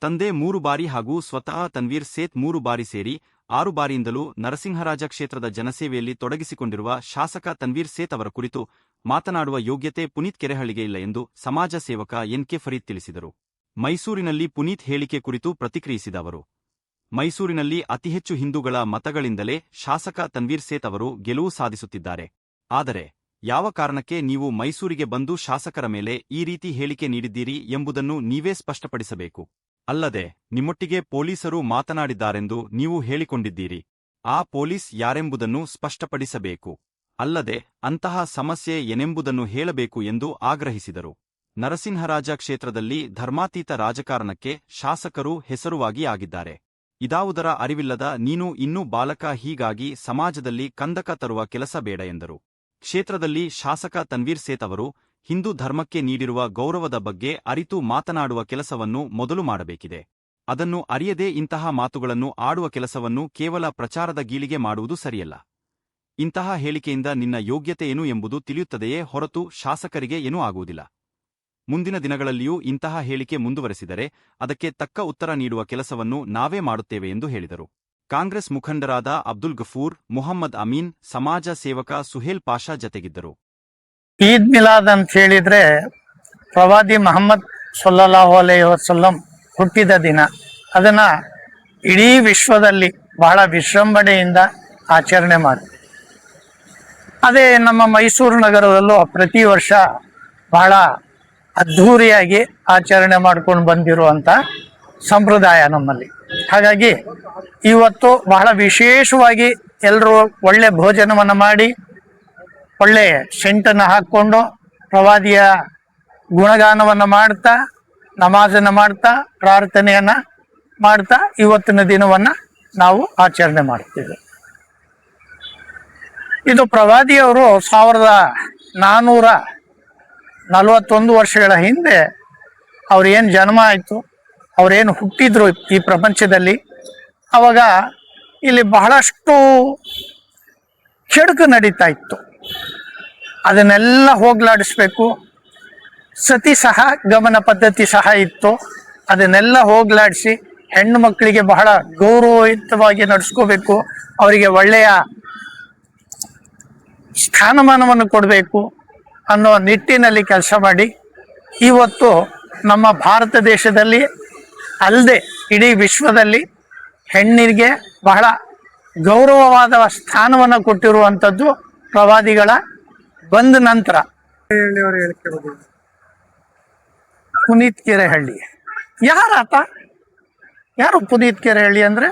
ತಂದೆ 3 ಬಾರಿ ಹಾಗೂ ಸ್ವತಃ ತನ್ವೀರ್ ಸೇತ್ 3 ಬಾರಿ ಸೇರಿ 6 ಬಾರಿಯಿಂದಲೂ ನರಸಿಂಹರಾಜ ಕ್ಷೇತ್ರದ ಜನಸೇವೆಯಲ್ಲಿ ತೊಡಗಿಸಿಕೊಂಡಿರುವ ಶಾಸಕ ತನ್ವೀರ್ ಸೇತ್ ಅವರ ಕುರಿತು ಮಾತನಾಡುವ ಯೋಗ್ಯತೆ ಪುನೀತ್ ಕೆರೆಹಳ್ಳಿಗೆ ಇಲ್ಲ ಎಂದು ಸಮಾಜ ಸೇವಕ ಎನ್.ಕೆ. ಫರೀದ್ ತಿಳಿಸಿದರು. ಮೈಸೂರಿನಲ್ಲಿ ಪುನೀತ್ ಹೇಳಿಕೆ ಕುರಿತು ಪ್ರತಿಕ್ರಿಯಿಸಿದ ಅವರು, ಮೈಸೂರಿನಲ್ಲಿ ಅತಿಹೆಚ್ಚು ಹಿಂದೂಗಳ ಮತಗಳಿಂದಲೇ ಶಾಸಕ ತನ್ವೀರ್ ಸೇತ್ ಅವರು ಗೆಲುವು ಸಾಧಿಸುತ್ತಿದ್ದಾರೆ. ಆದರೆ ಯಾವ ಕಾರಣಕ್ಕೆ ನೀವು ಮೈಸೂರಿಗೆ ಬಂದು ಶಾಸಕರ ಮೇಲೆ ಈ ರೀತಿ ಹೇಳಿಕೆ ನೀಡಿದ್ದೀರಿ ಎಂಬುದನ್ನು ನೀವೇ ಸ್ಪಷ್ಟಪಡಿಸಬೇಕು. ಅಲ್ಲದೆ ನಿಮ್ಮೊಟ್ಟಿಗೆ ಪೊಲೀಸರು ಮಾತನಾಡಿದ್ದಾರೆಂದು ನೀವು ಹೇಳಿಕೊಂಡಿದ್ದೀರಿ. ಆ ಪೊಲೀಸ್ ಯಾರೆಂಬುದನ್ನು ಸ್ಪಷ್ಟಪಡಿಸಬೇಕು. ಅಲ್ಲದೆ ಅಂತಹ ಸಮಸ್ಯೆ ಏನೆಂಬುದನ್ನು ಹೇಳಬೇಕು ಎಂದು ಆಗ್ರಹಿಸಿದರು. ನರಸಿಂಹರಾಜ ಕ್ಷೇತ್ರದಲ್ಲಿ ಧರ್ಮಾತೀತ ರಾಜಕಾರಣಕ್ಕೆ ಶಾಸಕರು ಹೆಸರುವಾಗಿ ಆಗಿದ್ದಾರೆ. ಇದಾವುದರ ಅರಿವಿಲ್ಲದ ನೀನು ಇನ್ನೂ ಬಾಲಕ, ಹೀಗಾಗಿ ಸಮಾಜದಲ್ಲಿ ಕಂದಕ ತರುವ ಕೆಲಸ ಬೇಡ ಎಂದರು. ಕ್ಷೇತ್ರದಲ್ಲಿ ಶಾಸಕ ತನ್ವೀರ್ ಸೇತ್ ಅವರು ಹಿಂದೂ ಧರ್ಮಕ್ಕೆ ನೀಡಿರುವ ಗೌರವದ ಬಗ್ಗೆ ಅರಿತು ಮಾತನಾಡುವ ಕೆಲಸವನ್ನು ಮೊದಲು ಮಾಡಬೇಕಿದೆ. ಅದನ್ನು ಅರಿಯದೇ ಇಂತಹ ಮಾತುಗಳನ್ನು ಆಡುವ ಕೆಲಸವನ್ನು ಕೇವಲ ಪ್ರಚಾರದ ಗೀಳಿಗೆ ಮಾಡುವುದು ಸರಿಯಲ್ಲ. ಇಂತಹ ಹೇಳಿಕೆಯಿಂದ ನಿನ್ನ ಯೋಗ್ಯತೆ ಏನು ಎಂಬುದು ತಿಳಿಯುತ್ತದೆಯೇ ಹೊರತು ಶಾಸಕರಿಗೆ ಏನೂ ಆಗುವುದಿಲ್ಲ. ಮುಂದಿನ ದಿನಗಳಲ್ಲಿಯೂ ಇಂತಹ ಹೇಳಿಕೆ ಮುಂದುವರೆಸಿದರೆ ಅದಕ್ಕೆ ತಕ್ಕ ಉತ್ತರ ನೀಡುವ ಕೆಲಸವನ್ನು ನಾವೇ ಮಾಡುತ್ತೇವೆ ಎಂದು ಹೇಳಿದರು. ಕಾಂಗ್ರೆಸ್ ಮುಖಂಡರಾದ ಅಬ್ದುಲ್ ಗಫೂರ್, ಮುಹಮ್ಮದ್ ಅಮೀನ್, ಸಮಾಜ ಸೇವಕ ಸುಹೇಲ್ ಪಾಷಾ ಜತೆಗಿದ್ದರು. ಈದ್ ಮಿಲಾದ್ ಅಂತ ಹೇಳಿದ್ರೆ ಪ್ರವಾದಿ ಮಹಮ್ಮದ್ ಸಲ್ಲಲ್ಲಾಹು ಅಲೈಹಿ ವಸಲ್ಲಂ ಹುಟ್ಟಿದ ದಿನ. ಅದನ್ನ ಇಡೀ ವಿಶ್ವದಲ್ಲಿ ಬಹಳ ವಿಜೃಂಭಣೆಯಿಂದ ಆಚರಣೆ ಮಾಡ್ತೀವಿ. ಅದೇ ನಮ್ಮ ಮೈಸೂರು ನಗರದಲ್ಲೂ ಪ್ರತಿ ವರ್ಷ ಬಹಳ ಅದ್ಧೂರಿಯಾಗಿ ಆಚರಣೆ ಮಾಡ್ಕೊಂಡು ಬಂದಿರುವಂತ ಸಂಪ್ರದಾಯ ನಮ್ಮಲ್ಲಿ. ಹಾಗಾಗಿ ಇವತ್ತು ಬಹಳ ವಿಶೇಷವಾಗಿ ಎಲ್ಲರೂ ಒಳ್ಳೆ ಭೋಜನವನ್ನು ಮಾಡಿ ಒಳ್ಳೆ ಸೆಂಟನ್ನು ಹಾಕ್ಕೊಂಡು ಪ್ರವಾದಿಯ ಗುಣಗಾನವನ್ನು ಮಾಡ್ತಾ, ನಮಾಜನ್ನು ಮಾಡ್ತಾ, ಪ್ರಾರ್ಥನೆಯನ್ನ ಮಾಡ್ತಾ ಇವತ್ತಿನ ದಿನವನ್ನ ನಾವು ಆಚರಣೆ ಮಾಡ್ತೀವಿ. ಇದು ಪ್ರವಾದಿಯವರು 1441 ವರ್ಷಗಳ ಹಿಂದೆ ಅವ್ರೇನು ಜನ್ಮ ಆಯಿತು, ಅವ್ರೇನು ಹುಟ್ಟಿದ್ರು ಈ ಪ್ರಪಂಚದಲ್ಲಿ, ಅವಾಗ ಇಲ್ಲಿ ಬಹಳಷ್ಟು ಕೆಡುಕು ನಡೀತಾ ಇತ್ತು. ಅದನ್ನೆಲ್ಲ ಹೋಗ್ಲಾಡಿಸ್ಬೇಕು. ಸತಿ ಸಹ ಗಮನ ಪದ್ಧತಿ ಸಹ ಇತ್ತು. ಅದನ್ನೆಲ್ಲ ಹೋಗ್ಲಾಡಿಸಿ ಹೆಣ್ಣು ಮಕ್ಕಳಿಗೆ ಬಹಳ ಗೌರವಯುತವಾಗಿ ನಡೆಸ್ಕೋಬೇಕು, ಅವರಿಗೆ ಒಳ್ಳೆಯ ಸ್ಥಾನಮಾನವನ್ನು ಕೊಡಬೇಕು ಅನ್ನೋ ನಿಟ್ಟಿನಲ್ಲಿ ಕೆಲಸ ಮಾಡಿ ಇವತ್ತು ನಮ್ಮ ಭಾರತ ದೇಶದಲ್ಲಿ ಅಲ್ಲದೆ ಇಡೀ ವಿಶ್ವದಲ್ಲಿ ಹೆಣ್ಣಿಗೆ ಬಹಳ ಗೌರವವಾದ ಸ್ಥಾನವನ್ನು ಕೊಟ್ಟಿರುವಂಥದ್ದು ಪ್ರವಾದಿಗಳ ಬಂದ ನಂತರ. ಪುನೀತ್ ಕೆರೆಹಳ್ಳಿ ಯಾರಾತ? ಯಾರು ಪುನೀತ್ ಕೆರೆಹಳ್ಳಿ ಅಂದ್ರೆ?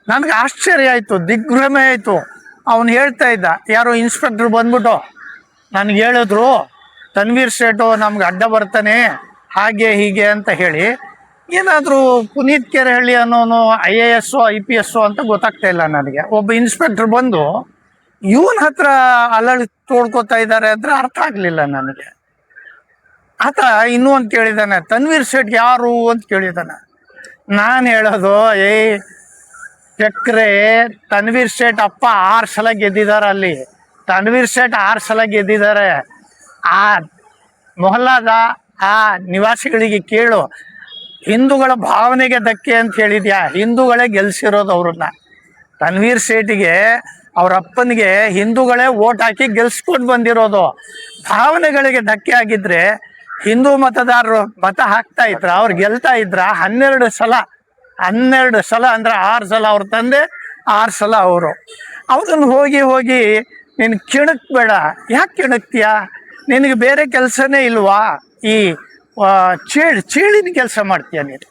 ನನಗೆ ಆಶ್ಚರ್ಯ ಆಯ್ತು, ದಿಗ್ಭ್ರಮೆ ಆಯ್ತು. ಅವನು ಹೇಳ್ತಾ ಇದ್ದ, ಯಾರೋ ಇನ್ಸ್ಪೆಕ್ಟರ್ ಬಂದ್ಬಿಟ್ಟು ನನಗೆ ಹೇಳಿದ್ರು ತನ್ವೀರ್ ಸೇಠು ನಮ್ಗೆ ಅಡ್ಡ ಬರ್ತಾನೆ ಹಾಗೆ ಹೀಗೆ ಅಂತ ಹೇಳಿ. ಏನಾದರೂ ಪುನೀತ್ ಕೆರೆಹಳ್ಳಿ ಅನ್ನೋನು IAS IPS ಅಂತ ಗೊತ್ತಾಗ್ತಾ ಇಲ್ಲ ನನಗೆ. ಒಬ್ಬ ಇನ್ಸ್ಪೆಕ್ಟರ್ ಬಂದು ಇವನ ಹತ್ರ ಅಲ್ಲಲ್ಲಿ ತೋಡ್ಕೋತಾ ಇದ್ದಾರೆ ಅಂದ್ರೆ ಅರ್ಥ ಆಗ್ಲಿಲ್ಲ ನನಗೆ. ಆತ ಇನ್ನೂ ಅಂತ ಕೇಳಿದಾನೆ, ತನ್ವೀರ್ ಸೇಠ್ ಯಾರು ಅಂತ ಕೇಳಿದಾನೆ. ನಾನು ಹೇಳೋದು, ಚಕ್ರೆ ತನ್ವೀರ್ ಸೇಠ್ ಅಪ್ಪ 6 ಸಲ ಗೆದ್ದಿದ್ದಾರೆ. ಅಲ್ಲಿ ತನ್ವೀರ್ ಸೇಠ್ 6 ಸಲ ಗೆದ್ದಿದ್ದಾರೆ. ಆ ಮೊಹಲ್ಲಾದ ಆ ನಿವಾಸಿಗಳಿಗೆ ಕೇಳು, ಹಿಂದೂಗಳ ಭಾವನೆಗೆ ಧಕ್ಕೆ ಅಂತ ಹೇಳಿದ್ಯಾ? ಹಿಂದೂಗಳೇ ಗೆಲ್ಸಿರೋದು ಅವ್ರನ್ನ. ತನ್ವೀರ್ ಸೇಠಿಗೆ ಅವ್ರ ಅಪ್ಪನಿಗೆ ಹಿಂದೂಗಳೇ ಓಟ್ ಹಾಕಿ ಗೆಲ್ಸ್ಕೊಂಡು ಬಂದಿರೋದು. ಭಾವನೆಗಳಿಗೆ ಧಕ್ಕೆ ಆಗಿದ್ರೆ ಹಿಂದೂ ಮತದಾರರು ಮತ ಹಾಕ್ತಾ ಇದ್ರ, ಅವ್ರು ಗೆಲ್ತಾ ಇದ್ರ? 12 ಸಲ ಅಂದ್ರೆ 6 ಸಲ ಅವ್ರ ತಂದೆ, 6 ಸಲ ಅವರು. ಅವ್ರನ್ನ ಹೋಗಿ ನೀನು ಕಿಣಕ್ಬೇಡ. ಯಾಕೆ ಕಿಣಕ್ತೀಯ? ನಿನಗೆ ಬೇರೆ ಕೆಲಸನೇ ಇಲ್ವಾ? ಈ ಚೇಳಿನ ಕೆಲಸ ಮಾಡ್ತೀಯ ನೀನು.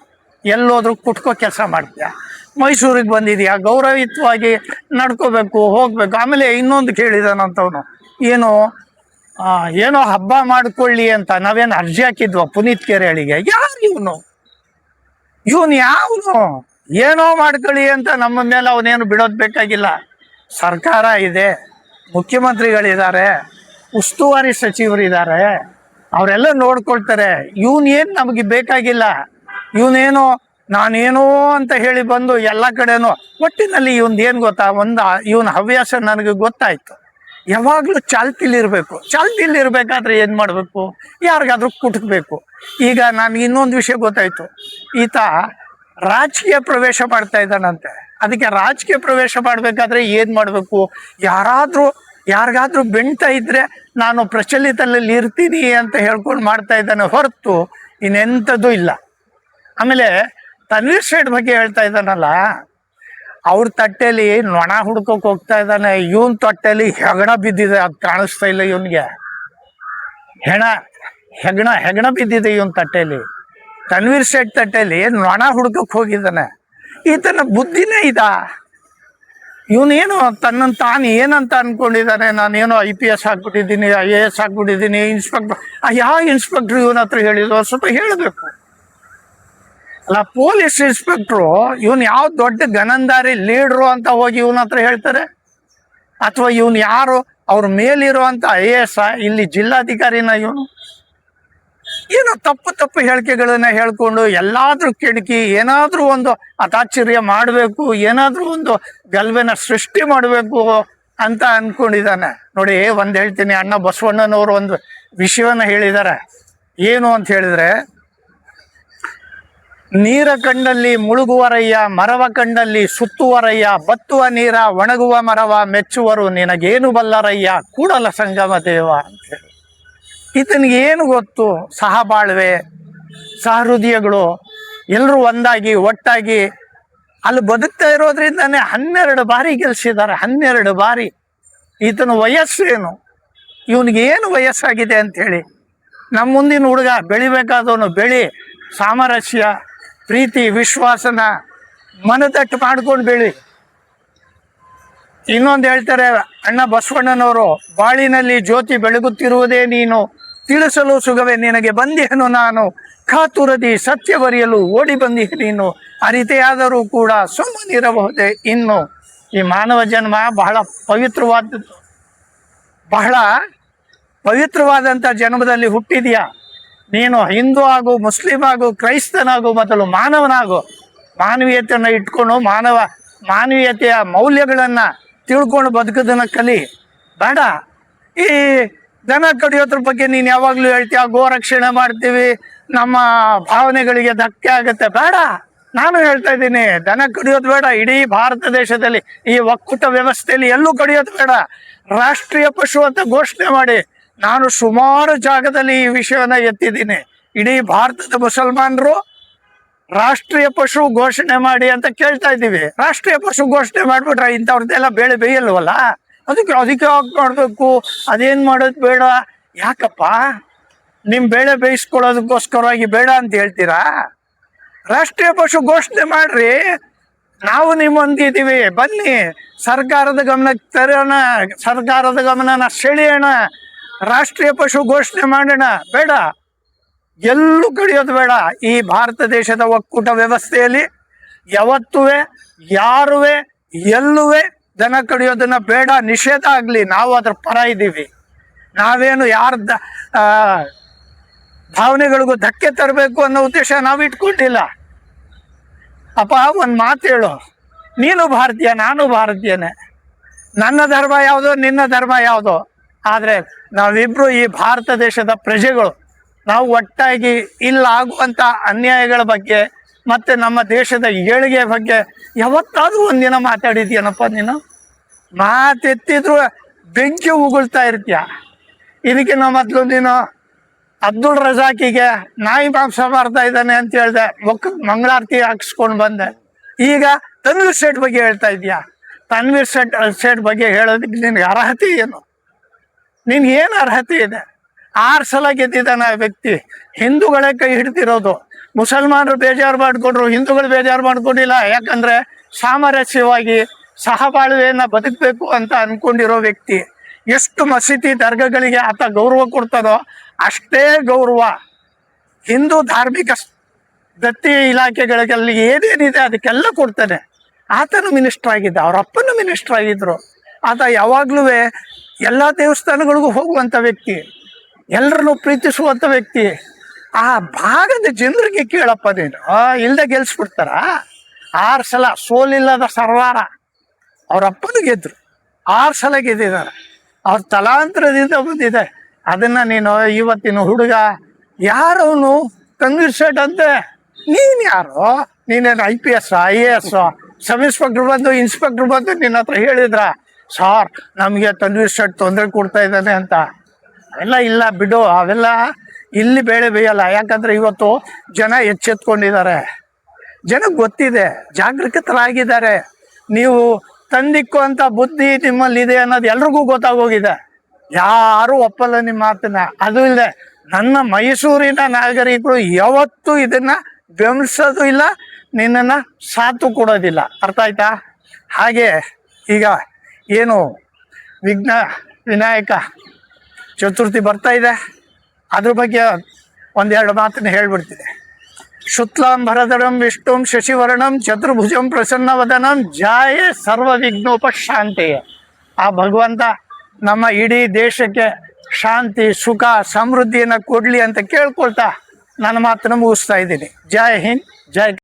ಎಲ್ಲೋದ್ರೂ ಕುಟ್ಕೋ ಕೆಲಸ ಮಾಡ್ತೀಯ. ಮೈಸೂರಿಗೆ ಬಂದಿದ್ಯಾ, ಗೌರವಯುತವಾಗಿ ನಡ್ಕೋಬೇಕು, ಹೋಗ್ಬೇಕು. ಆಮೇಲೆ ಇನ್ನೊಂದು ಕೇಳಿದಾನಂತವನು, ಏನೋ ಹಬ್ಬ ಮಾಡ್ಕೊಳ್ಳಿ ಅಂತ ನಾವೇನು ಅರ್ಜಿ ಹಾಕಿದ್ವ ಪುನೀತ್ ಕೆರೆಹಳ್ಳಿಗೆ? ಯಾರು ಇವನು ಯಾವನು? ಏನೋ ಮಾಡ್ಕೊಳ್ಳಿ ಅಂತ ನಮ್ಮ ಮೇಲೆ ಅವನೇನು ಬಿಡೋದು ಬೇಕಾಗಿಲ್ಲ. ಸರ್ಕಾರ ಇದೆ, ಮುಖ್ಯಮಂತ್ರಿಗಳಿದ್ದಾರೆ, ಉಸ್ತುವಾರಿ ಸಚಿವರಿದ್ದಾರೆ, ಅವರೆಲ್ಲ ನೋಡ್ಕೊಳ್ತಾರೆ. ಏನು ನಮಗೆ ಬೇಕಾಗಿಲ್ಲ. ಇವನೇನೋ ನಾನೇನೋ ಅಂತ ಹೇಳಿ ಬಂದು ಎಲ್ಲ ಕಡೆನೂ. ಒಟ್ಟಿನಲ್ಲಿ ಏನು ಗೊತ್ತಾ, ಇವನ ಹವ್ಯಾಸ ನನಗೆ ಗೊತ್ತಾಯ್ತು. ಯಾವಾಗಲೂ ಚಾಲ್ತಿಲಿರಬೇಕು. ಚಾಲ್ತಿಲಿರ್ಬೇಕಾದ್ರೆ ಏನು ಮಾಡಬೇಕು? ಯಾರಿಗಾದ್ರೂ ಕುಟುಕಬೇಕು. ಈಗ ನಾನು ಇನ್ನೊಂದು ವಿಷಯ ಗೊತ್ತಾಯ್ತು, ಈತ ರಾಜಕೀಯ ಪ್ರವೇಶ ಮಾಡ್ತಾ ಇದ್ದಾನಂತೆ. ಅದಕ್ಕೆ ರಾಜಕೀಯ ಪ್ರವೇಶ ಮಾಡಬೇಕಾದ್ರೆ ಏನು ಮಾಡಬೇಕು? ಯಾರಿಗಾದ್ರೂ ಬೆಣ್ತಾ ಇದ್ರೆ ನಾನು ಪ್ರಚಲಿತದಲ್ಲಿ ಇರ್ತೀನಿ ಅಂತ ಹೇಳ್ಕೊಂಡು ಮಾಡ್ತಾ ಇದ್ದಾನೆ ಹೊರತು ಇನ್ನೆಂಥದ್ದು ಇಲ್ಲ. ಆಮೇಲೆ ತನ್ವೀರ್ ಸೇಠ್ ಬಗ್ಗೆ ಹೇಳ್ತಾ ಇದ್ದಾನಲ್ಲ, ಅವ್ರ ತಟ್ಟೆಲಿ ನೊಣ ಹುಡ್ಕೋಕ್ ಹೋಗ್ತಾ ಇದ್ದಾನೆ, ಇವನ್ ತಟ್ಟೆಲಿ ಹೆಗಣ ಬಿದ್ದಿದೆ, ಅದು ಕಾಣಿಸ್ತಾ ಇಲ್ಲ ಇವನ್ಗೆ. ಹೆಗಣ ಬಿದ್ದಿದೆ ಇವನ್ ತಟ್ಟೆಲಿ. ತನ್ವೀರ್ ಸೇಠ್ ತಟ್ಟೆಲಿ ನೊಣ ಹುಡ್ಕೋಕ್ ಹೋಗಿದ್ದಾನೆ. ಈತನ ಬುದ್ಧಿನೇ ಇವನೇನು ತನ್ನನ್ನು ತಾನು ಏನಂತ ಅನ್ಕೊಂಡಿದ್ದಾನೆ, ನಾನೇನೋ IPS ಹಾಕ್ಬಿಟ್ಟಿದ್ದೀನಿ, IAS ಹಾಕ್ಬಿಟ್ಟಿದ್ದೀನಿ, ಇನ್ಸ್ಪೆಕ್ಟರ್. ಯಾವ ಇನ್ಸ್ಪೆಕ್ಟ್ರ್ ಇವನ ಹತ್ರ ಹೇಳಿದ್ರು? ಸ್ವಲ್ಪ ಹೇಳಬೇಕು ಅಲ್ಲ. ಪೊಲೀಸ್ ಇನ್ಸ್ಪೆಕ್ಟ್ರು ಇವನ್ ಯಾವ ದೊಡ್ಡ ಗನಂದಾರಿ ಲೀಡ್ರು ಅಂತ ಹೋಗಿ ಇವನ ಹತ್ರ ಹೇಳ್ತಾರೆ? ಅಥವಾ ಇವನ್ ಯಾರು ಅವ್ರ ಮೇಲಿರುವಂತ IAS ಇಲ್ಲಿ ಜಿಲ್ಲಾಧಿಕಾರಿನ ಇವನು? ಏನೋ ತಪ್ಪು ಹೇಳಿಕೆಗಳನ್ನ ಹೇಳ್ಕೊಂಡು ಎಲ್ಲಾದ್ರೂ ಕೆಣಕಿ ಏನಾದ್ರೂ ಒಂದು ಅತಾಶ್ಚರ್ಯ ಮಾಡಬೇಕು, ಏನಾದ್ರೂ ಒಂದು ಗಲ್ವೆನ ಸೃಷ್ಟಿ ಮಾಡಬೇಕು ಅಂತ ಅನ್ಕೊಂಡಿದ್ದಾನೆ. ನೋಡಿ, ಒಂದ್ ಹೇಳ್ತೀನಿ, ಅಣ್ಣ ಬಸವಣ್ಣನವರು ಒಂದು ವಿಷಯವನ್ನ ಹೇಳಿದ್ದಾರೆ. ಏನು ಅಂತ ಹೇಳಿದ್ರೆ, ನೀರ ಕಂಡಲ್ಲಿ ಮುಳುಗುವರಯ್ಯ, ಮರವ ಕಂಡಲ್ಲಿ ಸುತ್ತುವರಯ್ಯ, ಬತ್ತುವ ನೀರ ಒಣಗುವ ಮರವ ಮೆಚ್ಚುವರು, ನಿನಗೇನು ಬಲ್ಲರಯ್ಯ ಕೂಡಲ ಸಂಗಮ ದೇವ ಅಂತ ಹೇಳಿ. ಈತನಿಗೆ ಏನು ಗೊತ್ತು? ಸಹಬಾಳ್ವೆ, ಸಹೃದಯಗಳು ಎಲ್ಲರೂ ಒಂದಾಗಿ ಒಟ್ಟಾಗಿ ಅಲ್ಲಿ ಬದುಕ್ತಾ ಇರೋದ್ರಿಂದಾನೆ 12 ಬಾರಿ ಗೆಲ್ಸಿದ್ದಾರೆ. 12 ಬಾರಿ. ಈತನ ವಯಸ್ಸೇನು? ಇವನಿಗೆ ಏನು ವಯಸ್ಸಾಗಿದೆ ಅಂತ ಹೇಳಿ? ನಮ್ಮ ಮುಂದಿನ ಹುಡುಗ ಬೆಳಿಬೇಕಾದವನು ಬೆಳಿ, ಸಾಮರಸ್ಯ, ಪ್ರೀತಿ, ವಿಶ್ವಾಸನ ಮನದಟ್ಟು ಮಾಡ್ಕೊಂಡು ಬೆಳಿ. ಇನ್ನೊಂದು ಹೇಳ್ತಾರೆ ಅಣ್ಣ ಬಸವಣ್ಣನವರು, ಬಾಳಿನಲ್ಲಿ ಜ್ಯೋತಿ ಬೆಳಗುತ್ತಿರುವುದೇ ನೀನು, ತಿಳಿಸಲು ಸುಗವೇ ನಿನಗೆ ಬಂದಿಹನು ನಾನು, ಕಾತುರದಿ ಸತ್ಯ ಬರೆಯಲು ಓಡಿ ಬಂದಿಹ ನೀನು, ಅರಿತೆಯಾದರೂ ಕೂಡ ಸುಮ್ಮನಿರಬಹುದೇ ಇನ್ನು. ಈ ಮಾನವ ಜನ್ಮ ಬಹಳ ಪವಿತ್ರವಾದಂಥ ಜನ್ಮದಲ್ಲಿ ಹುಟ್ಟಿದ್ಯಾ. ನೀನು ಹಿಂದೂ ಆಗು, ಮುಸ್ಲಿಂ ಆಗು, ಕ್ರೈಸ್ತನಾಗು, ಮೊದಲು ಮಾನವನಾಗು. ಮಾನವೀಯತೆಯನ್ನು ಇಟ್ಕೊಂಡು ಮಾನವೀಯತೆಯ ಮೌಲ್ಯಗಳನ್ನು ತಿಳ್ಕೊಂಡು ಬದುಕೋದನ್ನ ಕಲಿ. ಬೇಡ ಈ ದನ ಕಡಿಯೋದ್ರ ಬಗ್ಗೆ ನೀನು ಯಾವಾಗಲೂ ಹೇಳ್ತೀಯ, ಗೋರಕ್ಷಣೆ ಮಾಡ್ತೀವಿ, ನಮ್ಮ ಭಾವನೆಗಳಿಗೆ ಧಕ್ಕೆ ಆಗುತ್ತೆ. ಬೇಡ, ನಾನು ಹೇಳ್ತಾ ಇದ್ದೀನಿ, ದನ ಕಡಿಯೋದು ಬೇಡ. ಇಡೀ ಭಾರತ ದೇಶದಲ್ಲಿ ಈ ಒಕ್ಕೂಟ ವ್ಯವಸ್ಥೆಯಲ್ಲಿ ಎಲ್ಲೂ ಕಡಿಯೋದು ಬೇಡ. ರಾಷ್ಟ್ರೀಯ ಪಶು ಅಂತ ಘೋಷಣೆ ಮಾಡಿ. ನಾನು ಸುಮಾರು ಜಾಗದಲ್ಲಿ ಈ ವಿಷಯವನ್ನ ಎತ್ತಿದ್ದೀನಿ. ಇಡೀ ಭಾರತದ ಮುಸಲ್ಮಾನರು ರಾಷ್ಟ್ರೀಯ ಪಶು ಘೋಷಣೆ ಮಾಡಿ ಅಂತ ಕೇಳ್ತಾ ಇದ್ದೀವಿ. ರಾಷ್ಟ್ರೀಯ ಪಶು ಘೋಷಣೆ ಮಾಡ್ಬಿಟ್ರೆ ಇಂಥವ್ರದ್ದೆಲ್ಲ ಬೇಳೆ ಬೇಯಲ್ವಲ್ಲ? ಅದಕ್ಕೆ ಯಾಕೆ ಮಾಡಬೇಕು? ಅದೇನು ಮಾಡೋದು ಬೇಡ. ಯಾಕಪ್ಪ? ನಿಮ್ಮ ಬೇಳೆ ಬೇಯಿಸ್ಕೊಳ್ಳೋದಕ್ಕೋಸ್ಕರವಾಗಿ ಬೇಡ ಅಂತ ಹೇಳ್ತೀರಾ? ರಾಷ್ಟ್ರೀಯ ಪಶು ಘೋಷಣೆ ಮಾಡ್ರಿ, ನಾವು ನಿಮ್ಮೊಂದಿದ್ದೀವಿ. ಬನ್ನಿ, ಸರ್ಕಾರದ ಗಮನಕ್ಕೆ ತರೋಣ, ಸರ್ಕಾರದ ಗಮನನ ಸೆಳೆಯೋಣ, ರಾಷ್ಟ್ರೀಯ ಪಶು ಘೋಷಣೆ ಮಾಡೋಣ. ಬೇಡ, ಎಲ್ಲೂ ಕಡಿಯೋದು ಬೇಡ. ಈ ಭಾರತ ದೇಶದ ಒಕ್ಕೂಟ ವ್ಯವಸ್ಥೆಯಲ್ಲಿ ಯಾವತ್ತುವೆ ಯಾರುವೆ ಎಲ್ಲುವೆ ದನ ಕಡಿಯೋದನ್ನ ಬೇಡ, ನಿಷೇಧ ಆಗಲಿ. ನಾವು ಅದ್ರ ಪರ ಇದ್ದೀವಿ. ನಾವೇನು ಯಾರ ಭಾವನೆಗಳಿಗೂ ಧಕ್ಕೆ ತರಬೇಕು ಅನ್ನೋ ಉದ್ದೇಶ ನಾವು ಇಟ್ಕೊಂಡಿಲ್ಲ. ಅಪ್ಪ, ಒಂದು ಮಾತು ಹೇಳು, ನೀನು ಭಾರತೀಯ, ನಾನು ಭಾರತೀಯನೇ. ನನ್ನ ಧರ್ಮ ಯಾವುದೋ, ನಿನ್ನ ಧರ್ಮ ಯಾವುದೋ, ಆದರೆ ನಾವಿಬ್ರು ಈ ಭಾರತ ದೇಶದ ಪ್ರಜೆಗಳು. ನಾವು ಒಟ್ಟಾಗಿ ಇಲ್ಲಾಗುವಂಥ ಅನ್ಯಾಯಗಳ ಬಗ್ಗೆ ಮತ್ತು ನಮ್ಮ ದೇಶದ ಏಳಿಗೆ ಬಗ್ಗೆ ಯಾವತ್ತಾದ್ರೂ ಒಂದಿನ ಮಾತಾಡಿದ್ಯನಪ್ಪ ನೀನು? ಮಾತೆತ್ತಿದ್ರು ಬೆಂಕಿ ಉಗುಳ್ತಾ ಇರ್ತೀಯ. ಇದಕ್ಕಿಂತ ಮೊದಲು ನೀನು ಅಬ್ದುಲ್ ರಜಾಕಿಗೆ ನಾಯಿ ಮಾಂಸ ಮಾಡ್ತಾ ಇದ್ದಾನೆ ಅಂತ ಹೇಳ್ದೆ, ಮಂಗಳಾರತಿ ಹಾಕಿಸ್ಕೊಂಡು ಬಂದೆ. ಈಗ ತನ್ವೀರ್ ಸೇಠ್ ಬಗ್ಗೆ ಹೇಳ್ತಾ ಇದೀಯಾ. ತನ್ವೀರ್ ಸೇಠ್ ಬಗ್ಗೆ ಹೇಳೋದಕ್ಕೆ ನಿನ್ಗೆ ಅರ್ಹತೆ ಏನು? ನಿನ್ಗೇನು ಅರ್ಹತೆ ಇದೆ? 6 ಸಲ ಗೆದ್ದಿದ್ದಾನೆ ಆ ವ್ಯಕ್ತಿ. ಹಿಂದೂಗಳೇ ಕೈ ಹಿಡ್ತಿರೋದು. ಮುಸಲ್ಮಾನರು ಬೇಜಾರು ಮಾಡಿಕೊಂಡ್ರು, ಹಿಂದೂಗಳು ಬೇಜಾರು ಮಾಡ್ಕೊಂಡಿಲ್ಲ. ಯಾಕಂದ್ರೆ ಸಾಮರಸ್ಯವಾಗಿ ಸಹಬಾಳ್ವೆಯನ್ನು ಬದುಕಬೇಕು ಅಂತ ಅನ್ಕೊಂಡಿರೋ ವ್ಯಕ್ತಿ. ಎಷ್ಟು ಮಸೀದಿ ದರ್ಗಾಗಳಿಗೆ ಆತ ಗೌರವ ಕೊಡ್ತಾನೋ ಅಷ್ಟೇ ಗೌರವ ಹಿಂದೂ ಧಾರ್ಮಿಕ ದತ್ತಿ ಇಲಾಖೆಗಳಿಗೆಲ್ಲಿ ಏನೇನಿದೆ ಅದಕ್ಕೆಲ್ಲ ಕೊಡ್ತಾನೆ. ಆತನು ಮಿನಿಸ್ಟರ್ ಆಗಿದ್ದ, ಅವ್ರ ಅಪ್ಪನೂ ಮಿನಿಸ್ಟರ್ ಆಗಿದ್ರು. ಆತ ಯಾವಾಗ್ಲೂ ಎಲ್ಲ ದೇವಸ್ಥಾನಗಳಿಗೂ ಹೋಗುವಂಥ ವ್ಯಕ್ತಿ, ಎಲ್ಲರನ್ನು ಪ್ರೀತಿಸುವಂಥ ವ್ಯಕ್ತಿ. ಆ ಭಾಗದ ಜನರಿಗೆ ಕೇಳಪ್ಪ ನೀನು, ಇಲ್ಲದೆ ಗೆಲ್ಸ್ಬಿಡ್ತಾರ? 6 ಸಲ ಸೋಲಿಲ್ಲದ ಸರ್ವಾರ. ಅವ್ರ ಅಪ್ಪನೂ ಗೆದ್ರು, 6 ಸಲ ಗೆದ್ದಿದ್ದಾರೆ. ಅವ್ರ ತಲಾಂತರದಿಂದ ಬಂದಿದೆ. ಅದನ್ನು ನೀನು ಇವತ್ತಿನ ಹುಡುಗ ಯಾರವನು ತನ್ವೀರ್ ಸೇಠ್ ಅಂತೆ, ನೀನು ಯಾರು? ನೀನೇನು IPS IAS ಸಬ್ ಇನ್ಸ್ಪೆಕ್ಟ್ರ್ ಬಂದು ಇನ್ಸ್ಪೆಕ್ಟ್ರ್ ಬಂದು ನಿನ್ನ ಹತ್ರ ಹೇಳಿದ್ರ ಸಾರ್ ನಮಗೆ ತನ್ವೀರ್ ಸೇಠ್ ತೊಂದರೆ ಕೊಡ್ತಾ ಇದ್ದಾನೆ ಅಂತ? ಅವೆಲ್ಲ ಇಲ್ಲ ಬಿಡು, ಅವೆಲ್ಲ ಇಲ್ಲಿ ಬೇಳೆ ಬೇಯಲ್ಲ. ಯಾಕಂದರೆ ಇವತ್ತು ಜನ ಎಚ್ಚೆತ್ಕೊಂಡಿದ್ದಾರೆ, ಜನಕ್ಕೆ ಗೊತ್ತಿದೆ, ಜಾಗೃತರಾಗಿದ್ದಾರೆ. ನೀವು ತಂದಿಕ್ಕು ಅಂತ ಬುದ್ಧಿ ನಿಮ್ಮಲ್ಲಿದೆ ಅನ್ನೋದು ಎಲ್ರಿಗೂ ಗೊತ್ತಾಗೋಗಿದೆ. ಯಾರೂ ಒಪ್ಪಲ್ಲ ನಿಮ್ಮ ಮಾತನ್ನ. ಅದು ಇಲ್ಲದೆ ನನ್ನ ಮೈಸೂರಿನ ನಾಗರಿಕರು ಯಾವತ್ತೂ ಇದನ್ನು ಬೆಂಬಲಿಸೋದು ಇಲ್ಲ, ನಿನ್ನನ್ನು ಸಾಥು ಕೊಡೋದಿಲ್ಲ. ಅರ್ಥ ಆಯ್ತಾ? ಹಾಗೆ ಈಗ ಏನು ವಿನಾಯಕ ಚತುರ್ಥಿ ಬರ್ತಾ ಇದೆ, ಅದ್ರ ಬಗ್ಗೆ ಒಂದೆರಡು ಮಾತನ್ನು ಹೇಳ್ಬಿಡ್ತೀನಿ. ಶುಕ್ಲಾಂಬರಧರಂ ವಿಷ್ಣುಂ ಶಶಿವರ್ಣಂ ಚತುರ್ಭುಜಂ ಪ್ರಸನ್ನವದನಂ ಜಾಯೇ ಸರ್ವ ವಿಘ್ನೋಪಶಾಂತಿಯೇ. ಆ ಭಗವಂತ ನಮ್ಮ ಇಡೀ ದೇಶಕ್ಕೆ ಶಾಂತಿ, ಸುಖ, ಸಮೃದ್ಧಿಯನ್ನು ಕೊಡಲಿ ಅಂತ ಕೇಳ್ಕೊಳ್ತಾ ನನ್ನ ಮಾತನ್ನು ಮುಗಿಸ್ತಾ ಇದ್ದೀನಿ. ಜೈ ಹಿಂದ್, ಜೈ